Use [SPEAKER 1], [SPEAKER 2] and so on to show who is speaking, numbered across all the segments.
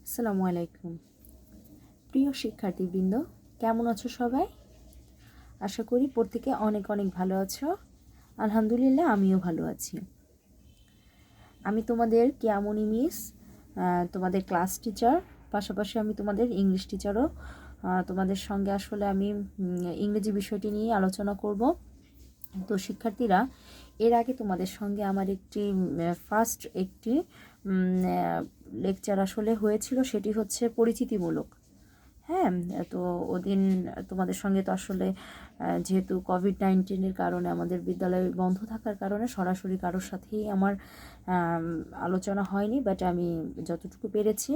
[SPEAKER 1] আসসালামু আলাইকুম। প্রিয় শিক্ষার্থীবৃন্দ, কেমন আছো সবাই? আশা করি প্রত্যেকে অনেক অনেক ভালো আছো। আলহামদুলিল্লাহ, আমিও ভালো আছি। আমি তোমাদের কেয়া মনি মিস, তোমাদের ক্লাস টিচার, পাশাপাশি আমি তোমাদের ইংলিশ টিচারও। তোমাদের সঙ্গে আসলে আমি ইংরেজি বিষয়টি নিয়ে আলোচনা করব। তো শিক্ষার্থীরা, এর আগে তোমাদের সঙ্গে আমার ফার্স্ট একটি লেকচার আসলে হয়েছিল, সেটি হচ্ছে পরিচিতিমূলক। হ্যাঁ, তো ওদিন তোমাদের সঙ্গে তো আসলে যেহেতু কোভিড-19-এর কারণে আমাদের বিদ্যালয় বন্ধ থাকার কারণে সরাসরি কারোর সাথেই আমার আলোচনা হয়নি, বাট আমি যতটুকু পেরেছি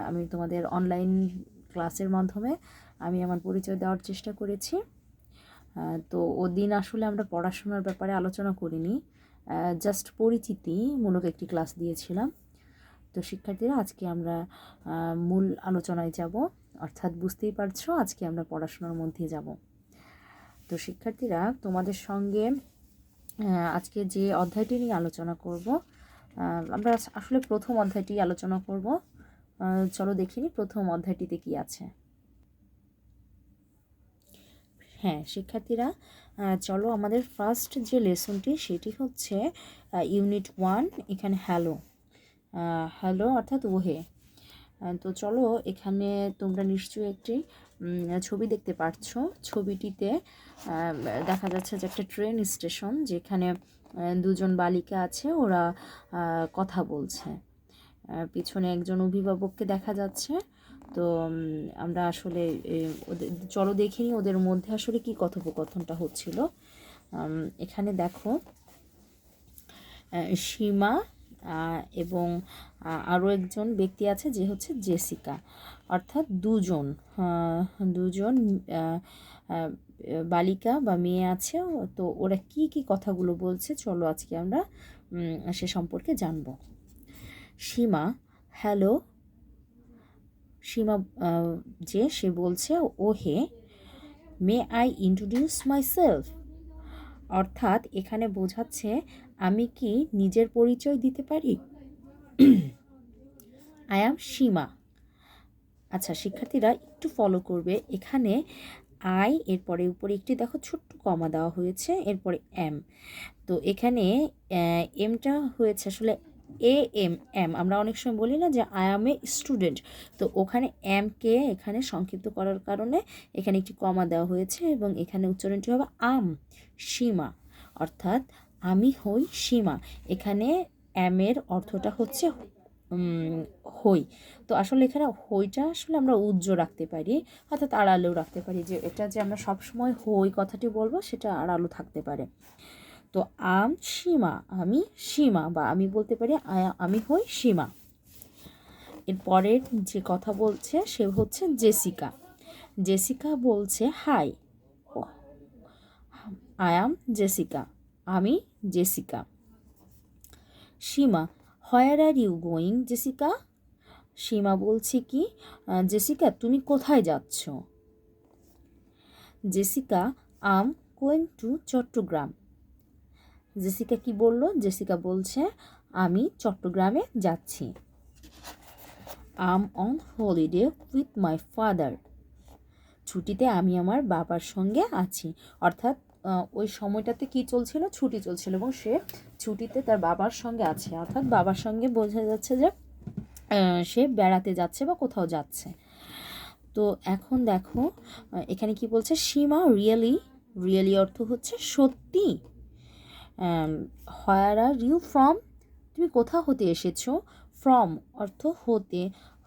[SPEAKER 1] আমি তোমাদের অনলাইন ক্লাসের মাধ্যমে আমি আমার পরিচয় দেওয়ার চেষ্টা করেছি। তো ওদিন আসলে আমরা পড়াশোনার ব্যাপারে আলোচনা করিনি, জাস্ট পরিচিতিমূলক একটি ক্লাস দিয়েছিলাম। তো শিক্ষার্থীরা, আজকে আমরা মূল আলোচনায় যাব, অর্থাৎ বুঝতেই পারছো আজকে আমরা পড়াশোনার মধ্যে যাব। তো শিক্ষার্থীরা, তোমাদের সঙ্গে আজকে যে অধ্যায়টি নিয়ে আলোচনা করব, আমরা আসলে প্রথম অধ্যায়টি আলোচনা করব। চলো দেখিনি প্রথম অধ্যায়টিতে কি আছে। হ্যাঁ শিক্ষার্থীরা, চলো আমাদের ফার্স্ট যে লেসনটি সেটি হচ্ছে ইউনিট 1। এখানে হ্যালো অর্থাৎ ওহে। তো চলো, এখানে তোমরা নিশ্চয়ই একটি ছবি দেখতে পাচ্ছ। ছবিটিতে দেখা যাচ্ছে যে একটা ট্রেন স্টেশন, যেখানে দুজন বালিকা আছে, ওরা কথা বলছে। পিছনে একজন অভিভাবককে দেখা যাচ্ছে। তো আমরা আসলে চলো দেখে নিই ওদের মধ্যে আসলে কি কথোপকথনটা হচ্ছিল। এখানে দেখো সীমা এবং আরও একজন ব্যক্তি আছে যে হচ্ছে জেসিকা, অর্থাৎ দুজন বালিকা বা মেয়ে আছে। তো ওরা কি কি কথাগুলো বলছে, চলো আজকে আমরা সে সম্পর্কে জানব। সীমা, হ্যালো। সীমা সে বলছে, ও হে, মে আই ইন্ট্রোডিউস মাইসেলফ। অর্থাৎ এখানে বোঝাচ্ছে আমি কি নিজের পরিচয় দিতে পারি। আই অ্যাম সীমা। আচ্ছা শিক্ষার্থীরা, একটু ফলো করবে। এখানে আই, এরপরে উপরে একটি দেখো ছোট্ট কমা দেওয়া হয়েছে, এরপরে এম। তো এখানে এমটা হয়েছে আসলে এম। আমরা অনেক সময় বলি না যে আই অ্যাম এ স্টুডেন্ট, তো ওখানে এমকে এখানে সংক্ষিপ্ত করার কারণে এখানে একটি কমা দেওয়া হয়েছে, এবং এখানে উচ্চারণটি হবে সীমা, অর্থাৎ আমি হই সীমা। এখানে এর অর্থটা হচ্ছে হই। তো আসলে এখানে হইটা আসলে আমরা উজ্জ্ব রাখতে পারি, অর্থাৎ আড়ালেও রাখতে পারি, যে এটা যে আমরা সবসময় হই কথাটি বলবো সেটা আড়ালও থাকতে পারে। তো সীমা, আমি সীমা, বা আমি বলতে পারি আমি হই সীমা। এর পরের যে কথা বলছে সে হচ্ছে জেসিকা। জেসিকা বলছে হাই, আই অ্যাম জেসিকা, আমি জেসিকা। Seema, where are you going Jessica. Seema বলছে কি, জেসিকা তুমি কোথায় যাচ্ছ। Jessica, I'm going to Chittagong. Jessica কি বলল? জেসিকা বলছে আমি চট্টগ্রামে যাচ্ছি। I'm on holiday with my father. ছুটিতে আমি আমার বাবার সঙ্গে আছি। অর্থাৎ ওই সময়টাতে কি চলছিল? ছুটি চলছিল, এবং সে ছুটিতে তার বাবার সঙ্গে আছে, অর্থাৎ বাবার সঙ্গে বোঝা যাচ্ছে যে সে বেড়াতে যাচ্ছে বা কোথাও যাচ্ছে। তো এখন দেখো এখানে কি বলছে, সীমা রিয়েলি অর্থ হচ্ছে সত্যি। হোয়ার আর ইউ ফ্রম, তুমি কোথা হতে এসেছো। ফ্রম অর্থ হতে,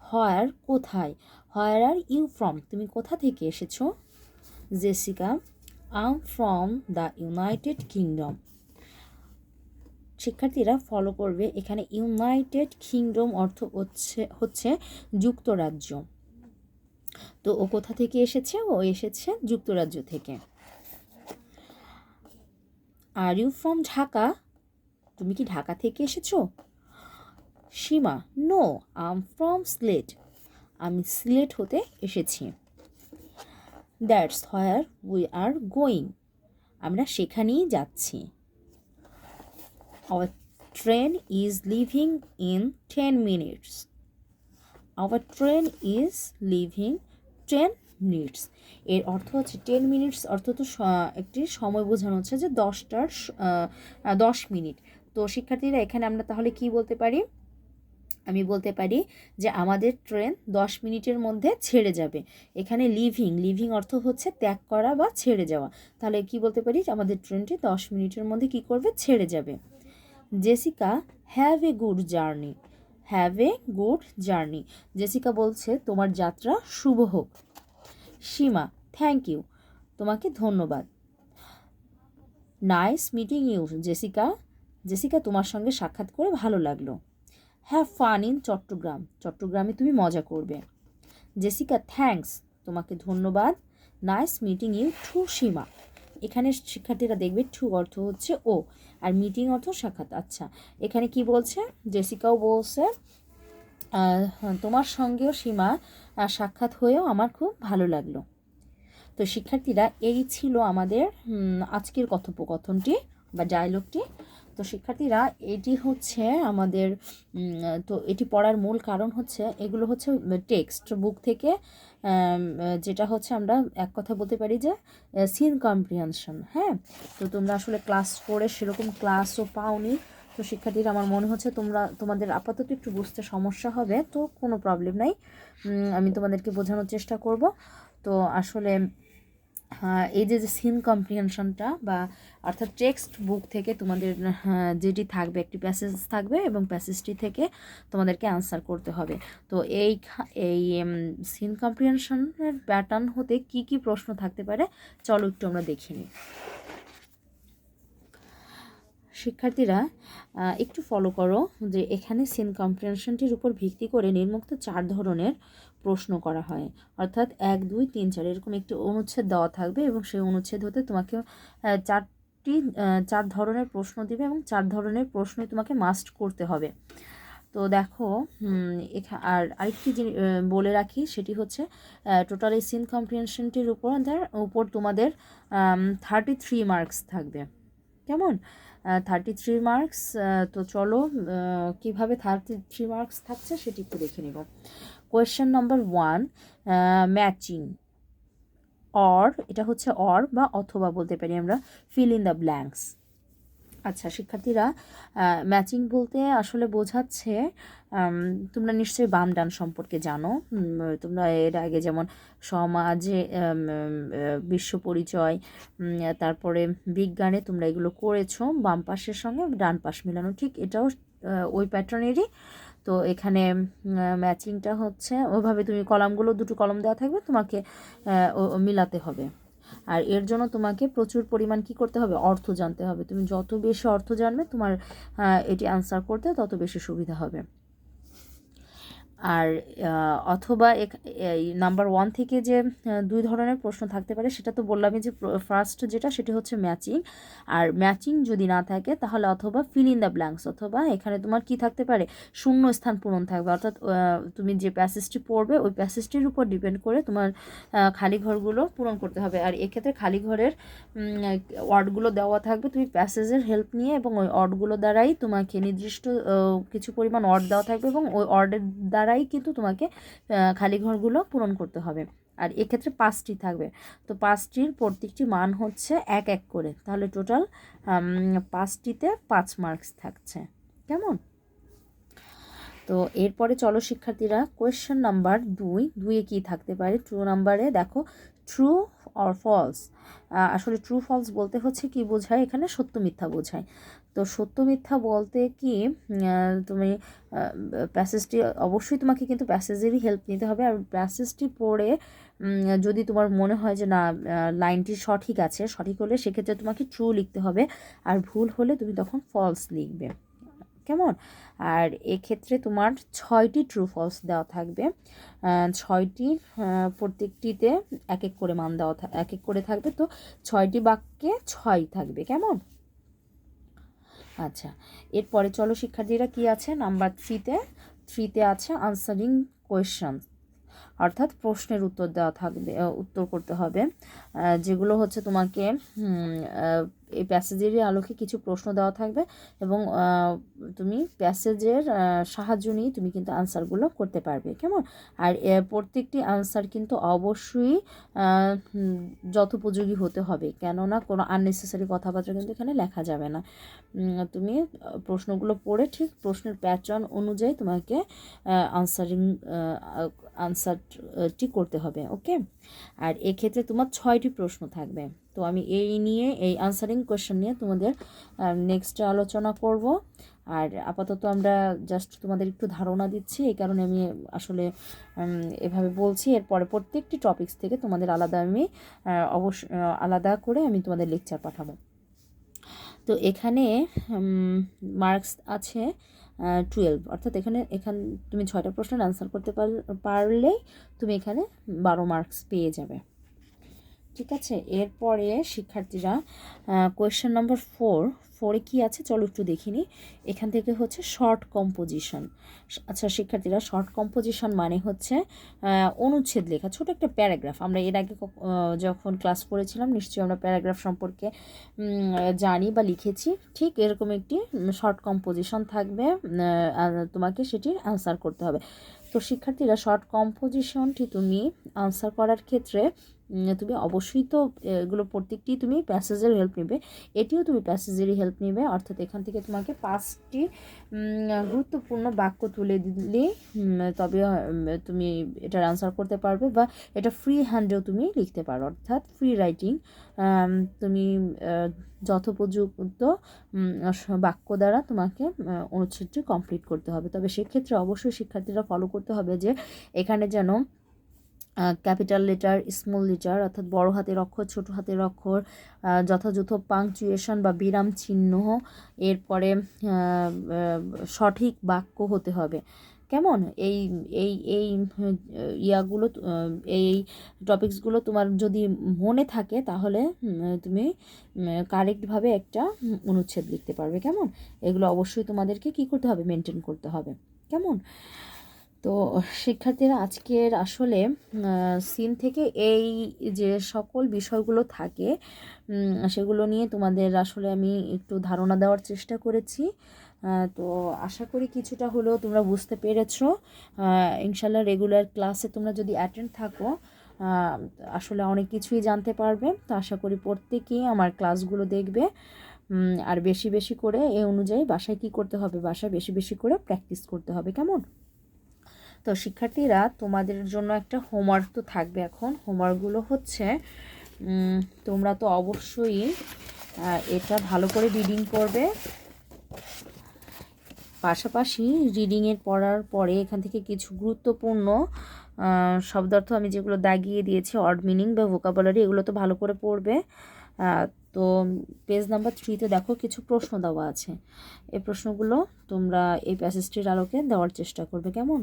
[SPEAKER 1] হোয়ার কোথায়, হোয়ার আর ইউ ফ্রম তুমি কোথা থেকে এসেছো। Jessica, I'm from the United Kingdom. শিক্ষার্থীরা ফলো করবে, এখানে ইউনাইটেড কিংডম অর্থ হচ্ছে যুক্তরাজ্য। তো ও কোথা থেকে এসেছে? ও এসেছে যুক্তরাজ্য থেকে। আর ইউ ফ্রম ঢাকা, তুমি কি ঢাকা থেকে এসেছো। সীমা, নো আম ফ্রম সিলেট, আমি সিলেট হতে এসেছি। That's where we are going, আমরা সেখানেই যাচ্ছি। Hour train is living in 10 minutes, hour train is living 10 minutes. এর অর্থ হচ্ছে 10 মিনিটস অর্থ তো একটি সময় বোঝানো হচ্ছে যে 10 মিনিট। তো শিক্ষার্থীরা এখানে আমরা তাহলে কি বলতে পারি? আমি বলতে পারি যে আমাদের ট্রেন 10 মিনিটের মধ্যে ছেড়ে যাবে। এখানে লিভিং অর্থ হচ্ছে ত্যাগ করা বা ছেড়ে যাওয়া। তাহলে কি বলতে পারি? আমাদের ট্রেনটি 10 মিনিটের মধ্যে কি করবে? ছেড়ে যাবে। Jessica have a good journey. Have a good journey. Jessica বলছে তোমার যাত্রা শুভ হোক। Seema thank you. তোমাকে ধন্যবাদ। Nice meeting you Jessica. Jessica তোমার সঙ্গে সাক্ষাৎ করে ভালো লাগলো। Have fun in Chattogram. চট্টগ্রামে তুমি মজা করবে। Jessica thanks. তোমাকে ধন্যবাদ। Nice meeting you too Seema. এখানে শিক্ষার্থীরা দেখবে টু অর্থ হচ্ছে ও, আর মিটিং অর্থ সাক্ষাৎ। আচ্ছা, এখানে কি বলছে? জেসিকাও বলছে তোমার সঙ্গেও সীমা সাক্ষাৎ হয়েও আমার খুব ভালো লাগলো। তো শিক্ষার্থীরা এই ছিল আমাদের আজকের কথোপকথনটি বা ডায়লগটি। তো শিক্ষার্থীরা এটি হচ্ছে আমাদের তো এটি পড়ার মূল কারণ হচ্ছে এগুলো হচ্ছে টেক্সট বুক থেকে, যেটা হচ্ছে আমরা এক কথা বলতে পারি যে সিন কম্প্রিহেনশন। হ্যাঁ, তো তোমরা আসলে ক্লাস 4 সেরকম ক্লাসও পাওনি। তো শিক্ষার্থীরা আমার মনে হচ্ছে তোমাদের আপাতত একটু বুঝতে সমস্যা হবে, তো কোনো প্রবলেম নাই, আমি তোমাদেরকে বোঝানোর চেষ্টা করব। তো আসলে এই যে সিন কম্প্রিহেনশনটা বা অর্থাৎ টেক্সট বুক থেকে তোমাদের যেটি থাকবে, একটি প্যাসেজ থাকবে এবং প্যাসেজটি থেকে তোমাদেরকে আনসার করতে হবে। তো এই সিন কম্প্রিহেনশনের প্যাটার্ন হতে কি কি প্রশ্ন থাকতে পারে চলো একটু আমরা দেখে নিই। শিক্ষার্থীরা একটু ফলো করো যে এখানে সিন কম্প্রিহেনশনটির উপর ভিত্তি করে নির্মুক্ত 4 ধরনের প্রশ্ন করা হয়, অর্থাৎ 1, 2, 3, 4 এরকম একটি অনুচ্ছেদ দেওয়া থাকবে এবং সেই অনুচ্ছেদ হতে তোমাকে 4 ধরনের প্রশ্ন দিবে এবং 4 ধরনের প্রশ্নই তোমাকে মাস্ট করতে হবে। তো দেখো আর আরেকটি বলে রাখি, সেটি হচ্ছে টোটাল এই সিন কম্প্রিহেনশনটির উপর তোমাদের 33 মার্কস থাকবে। কেমন? 33 মার্কস। তো চলো কীভাবে 33 মার্কস থাকছে সেটি একটু দেখে নেব। কোয়েশ্চেন নাম্বার 1, ম্যাচিং অর, এটা হচ্ছে অর বা অথবা বলতে পারি আমরা, ফিল ইন দ্য ব্ল্যাঙ্কস। আচ্ছা শিক্ষার্থীরা, ম্যাচিং বলতে আসলে বোঝাচ্ছে তোমরা নিশ্চয়ই বাম ডান সম্পর্কে জানো। তোমরা এর আগে যেমন সমাজে বিশ্ব পরিচয়, তারপরে বিজ্ঞানে তোমরা এগুলো করেছো, বাম পাশের সঙ্গে ডান পাশ মেলানো, ঠিক এটাও ওই প্যাটার্নেরই। তো এখানে ম্যাচিংটা হচ্ছে ওইভাবে তুমি কলামগুলো 2টো কলাম দেওয়া থাকবে, তোমাকে মিলাতে হবে। আর এর জন্য তোমাকে প্রচুর পরিমাণ কি করতে হবে? অর্থ জানতে হবে। তুমি যত বেশি অর্থ জানবে তোমার এটি আনসার করতে তত বেশি সুবিধা হবে। আর অথবা এই নাম্বার 1 থেকে যে 2 ধরনের প্রশ্ন থাকতে পারে সেটা তো বললামই, যে ফার্স্ট যেটা সেটি হচ্ছে ম্যাচিং। আর ম্যাচিং যদি না থাকে তাহলে অথবা ফিল ইন দ্য ব্ল্যাঙ্কস, অথবা এখানে তোমার কি থাকতে পারে? শূন্য স্থান পূরণ থাকবে, অর্থাৎ তুমি যে প্যাসেজটি পড়বে ওই প্যাসেজটির উপর ডিপেন্ড করে তোমার খালি ঘরগুলো পূরণ করতে হবে। আর এক্ষেত্রে খালি ঘরের ওয়ার্ডগুলো দেওয়া থাকবে, তুমি প্যাসেজের হেল্প নিয়ে এবং ওই ওয়ার্ডগুলো দ্বারাই তোমাকে নির্দিষ্ট কিছু পরিমাণ ওয়ার্ড দেওয়া থাকবে এবং ওই ওয়ার্ডের দ্বারাই কিন্তু তোমাকে খালি ঘরগুলো পূরণ করতে হবে। আর এক্ষেত্রে 5টি থাকবে, তো 5টির প্রত্যেকটি মান হচ্ছে 1 করে, তাহলে টোটাল 5টিতে 5 মার্কস থাকছে। কেমন? তো এরপরে চলো শিক্ষার্থীরা কোয়েশ্চেন নাম্বার 2 কি থাকতে পারে? 2 নাম্বারে দেখো ট্রু অর ফলস। আসলে ট্রু ফলস বলতে হচ্ছে কি বোঝায়? এখানে সত্য মিথ্যা বোঝায়। তো সত্য মিথ্যা বলতে কি, তুমি প্যাসেজটি অবশ্যই তোমাকে কিন্তু প্যাসেজেরই হেল্প নিতে হবে। আর প্যাসেজটি পড়ে যদি তোমার মনে হয় যে না লাইনটি সঠিক আছে, সঠিক হলে সেক্ষেত্রে তোমাকে ট্রু লিখতে হবে, আর ভুল হলে তুমি তখন ফলস লিখবে। কেমন? আর এক্ষেত্রে তোমার 6টি ট্রু ফলস দেওয়া থাকবে, 6টি প্রত্যেকটিতে 1 করে মান দেওয়া 1 করে থাকবে, তো 6টি বাক্যে 6 থাকবে। কেমন? আচ্ছা, এরপরে চলো শিক্ষার্থীরা কি আছে নাম্বার 3তে আছে আনসারিং কোয়েশ্চন, অর্থাৎ প্রশ্নের উত্তর দেওয়া থাকবে, উত্তর করতে হবে, যেগুলো হচ্ছে তোমাকে এই প্যাসেজেরই আলোকে কিছু প্রশ্ন দেওয়া থাকবে এবং তুমি প্যাসেজের সাহায্য নিয়ে তুমি কিন্তু আনসারগুলো করতে পারবে, কেমন? আর প্রত্যেকটি আনসার কিন্তু অবশ্যই যথোপযোগী হতে হবে, কেননা কোনো আননেসেসারি কথাবার্তা কিন্তু এখানে লেখা যাবে না। তুমি প্রশ্নগুলো পড়ে ঠিক প্রশ্নের প্যাটার্ন অনুযায়ী তোমাকে আনসারটি করতে হবে, ওকে? আর এক্ষেত্রে তোমার 6টি প্রশ্ন থাকবে। তো আমি এই আনসারিং কোয়েশ্চেন নিয়ে তোমাদের নেক্সটে আলোচনা করব। আর আপাতত আমরা জাস্ট তোমাদের একটু ধারণা দিচ্ছি, এই কারণে আমি আসলে এভাবে বলছি। এরপরে প্রত্যেকটি টপিকস থেকে তোমাদের আলাদা করে আমি তোমাদের লেকচার পাঠাবো। তো এখানে মার্কস আছে 12, অর্থাৎ এখানে তুমি 6টা প্রশ্নের আনসার করতে পারলেই তুমি এখানে 12 মার্কস পেয়ে যাবে, ঠিক আছে? এরপরে শিক্ষার্থীরা কোয়েশ্চেন নম্বর 4-এ কী আছে চলো একটু দেখিনি। এখান থেকে হচ্ছে শর্ট কম্পোজিশন। আচ্ছা শিক্ষার্থীরা, শর্ট কম্পোজিশন মানে হচ্ছে অনুচ্ছেদ লেখা, ছোট একটা প্যারাগ্রাফ। আমরা এর আগে যখন ক্লাস করেছিলাম নিশ্চয়ই আমরা প্যারাগ্রাফ সম্পর্কে জানি বা লিখেছি। ঠিক এরকম একটি শর্ট কম্পোজিশন থাকবে, তোমাকে সেটির আনসার করতে হবে। তো শিক্ষার্থীরা, শর্ট কম্পোজিশনটি তুমি আনসার করার ক্ষেত্রে তুমি অবশ্যই তো এগুলো প্রত্যেকটি তুমি প্যাসেজের হেল্প নেবে, এটিও তুমি প্যাসেজেরই হেল্প নেবে। অর্থাৎ এখান থেকে তোমাকে 5টি গুরুত্বপূর্ণ বাক্য তুলে দিলে তবে তুমি এটার আনসার করতে পারবে, বা এটা ফ্রি হ্যান্ডেও তুমি লিখতে পারো, অর্থাৎ ফ্রি রাইটিং। তুমি যথোপযুক্ত বাক্য দ্বারা তোমাকে অনুচ্ছেদটি কমপ্লিট করতে হবে। তবে সেক্ষেত্রে অবশ্যই শিক্ষার্থীরা ফলো করতে হবে যে এখানে যেন ক্যাপিটাল লেটার, স্মল লেটার অর্থাৎ বড় হাতের অক্ষর, ছোট হাতের অক্ষর, যথাযথ পাংচুয়েশন বা বিরাম চিহ্ন, এরপরে সঠিক বাক্য হতে হবে, কেমন? এই এই এই ইয়াগুলো এই টপিকসগুলো তোমার যদি মনে থাকে তাহলে তুমি কারেক্টভাবে একটা অনুচ্ছেদ লিখতে পারবে, কেমন? এগুলো অবশ্যই তোমাদেরকে কী করতে হবে, মেনটেন করতে হবে, কেমন? তো শিক্ষার্থীরা, আজকের আসলে সিন থেকে এই যে সকল বিষয়গুলো থাকে সেগুলো নিয়ে তোমাদের আসলে আমি একটু ধারণা দেওয়ার চেষ্টা করেছি। তো আশা করি কিছুটা হলেও তোমরা বুঝতে পেরেছো। ইনশাল্লাহ রেগুলার ক্লাসে তোমরা যদি অ্যাটেন্ড থাকো আসলে অনেক কিছুই জানতে পারবে। তো আশা করি প্রত্যেকেই আমার ক্লাসগুলো দেখবে, আর বেশি বেশি করে এই অনুযায়ী বাসায় কী করতে হবে, বাসায় বেশি বেশি করে প্র্যাকটিস করতে হবে, কেমন? তো শিক্ষার্থীরা, তোমাদের জন্য একটা হোমওয়ার্ক তো থাকবে। এখন হোমওয়ার্কগুলো হচ্ছে তোমরা তো অবশ্যই এটা ভালো করে রিডিং করবে, পাশাপাশি পড়ার পরে এখান থেকে কিছু গুরুত্বপূর্ণ শব্দার্থ আমি যেগুলো দাগিয়ে দিয়েছি, ওয়ার্ড মিনিং বা ভোকাবুলারি, এগুলো তো ভালো করে পড়বে। তো পেজ নাম্বার 3-তে দেখো কিছু প্রশ্ন দেওয়া আছে। এই প্রশ্নগুলো তোমরা এই প্যাসেজটির আলোকে দেওয়ার চেষ্টা করবে, কেমন?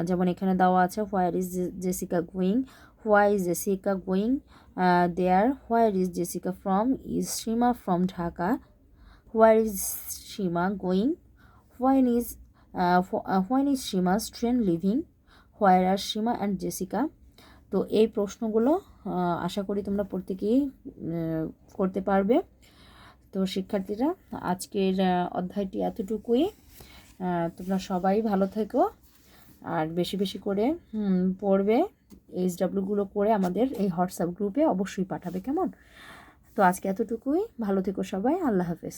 [SPEAKER 1] যেমন এখানে দেওয়া আছে, where is Jessica going, why is Jessica going there, where is Jessica from, is Seema from Dhaka, where is Seema going, when is Seema's train leaving, where are Seema and Jessica. তো এই প্রশ্নগুলো আশা করি তোমরা প্রত্যেকেই করতে পারবে। তো শিক্ষার্থীরা, আজকের অধ্যায়টি এতটুকুই। তোমরা সবাই ভালো থেকো আর বেশি বেশি করে পড়বে। এইচডাব্লিউগুলো করে আমাদের এই হোয়াটসঅ্যাপ গ্রুপে অবশ্যই পাঠাবে, কেমন? তো আজকে এতটুকুই, ভালো থেকো সবাই, আল্লাহ হাফেজ।